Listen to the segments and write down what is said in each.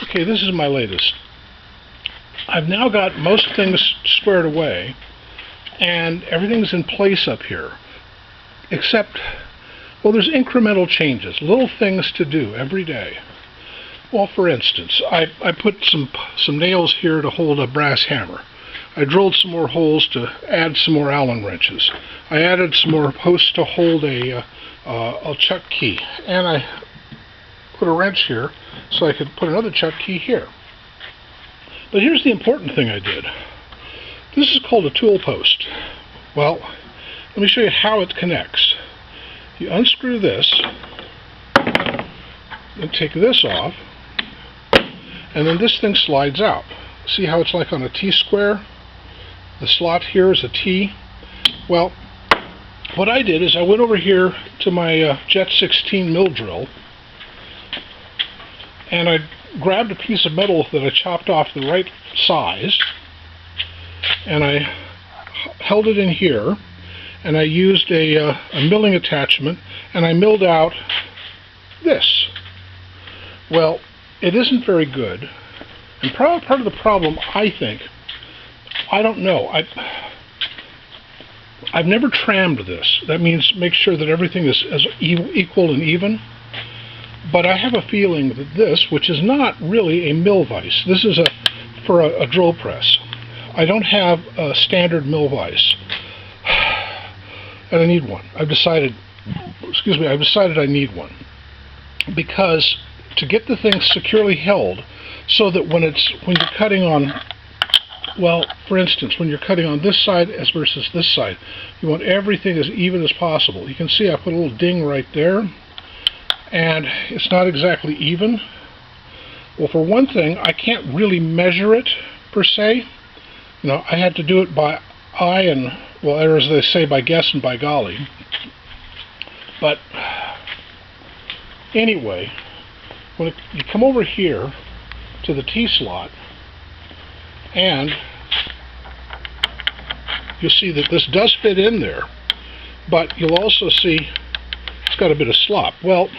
Okay, this is my latest. I've now got most things squared away, and everything's in place up here, except, well, there's incremental changes, little things to do every day. Well, for instance, I put some nails here to hold a brass hammer. I drilled some more holes to add some more Allen wrenches. I added some more posts to hold a chuck key, and I put a wrench here so I could put another chuck key here. But here's the important thing I did. This is called a tool post. Well, let me show you how it connects. You unscrew this, then take this off, and then this thing slides out. See how it's like on a T-square? The slot here is a T. Well, what I did is I went over here to my Jet 16 mill drill, and I grabbed a piece of metal that I chopped off the right size, and I held it in here, and I used a milling attachment, and I milled out this. Well, it isn't very good, and part of the problem, I think, I don't know, I've never trammed this. That means make sure that everything is equal and even. But I have a feeling that this, which is not really a mill vise, this is for a drill press. I don't have a standard mill vise, and I need one. I've decided I need one, because to get the thing securely held, so that when you're cutting on, well, for instance, when you're cutting on this side as versus this side, you want everything as even as possible. You can see I put a little ding right there, and it's not exactly even. Well, for one thing, I can't really measure it per se. You know, I had to do it by eye and, well, or as they say, by guess and by golly. But anyway, when you come over here to the T-slot, and you'll see that this does fit in there, but you'll also see it's got a bit of slop. Well,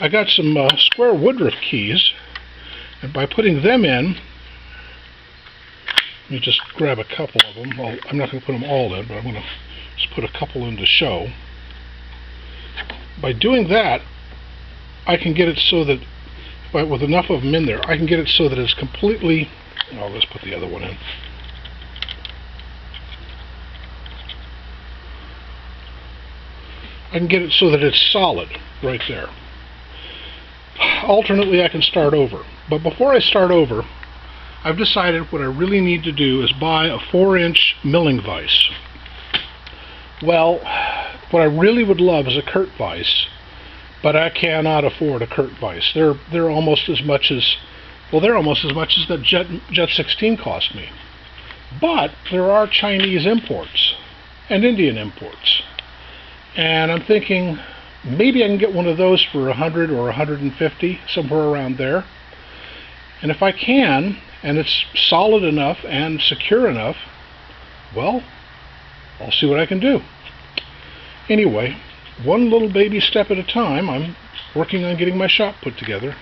I got some square Woodruff keys, and by putting them in, let me just grab a couple of them. Well, I'm not going to put them all in, but I'm going to just put a couple in to show. By doing that, I can get it so that, with enough of them in there, I can get it so that it's completely, oh, let's put the other one in. I can get it so that it's solid right there. Alternately, I can start over. But before I start over, I've decided what I really need to do is buy a 4-inch milling vise. Well, what I really would love is a Kurt vise, but I cannot afford a Kurt vise. They're almost as much as, well, they're almost as much as that Jet 16 cost me. But there are Chinese imports and Indian imports, and I'm thinking maybe I can get one of those for $100 or $150, somewhere around there. And if I can, and it's solid enough and secure enough, well, I'll see what I can do. Anyway, one little baby step at a time. I'm working on getting my shop put together.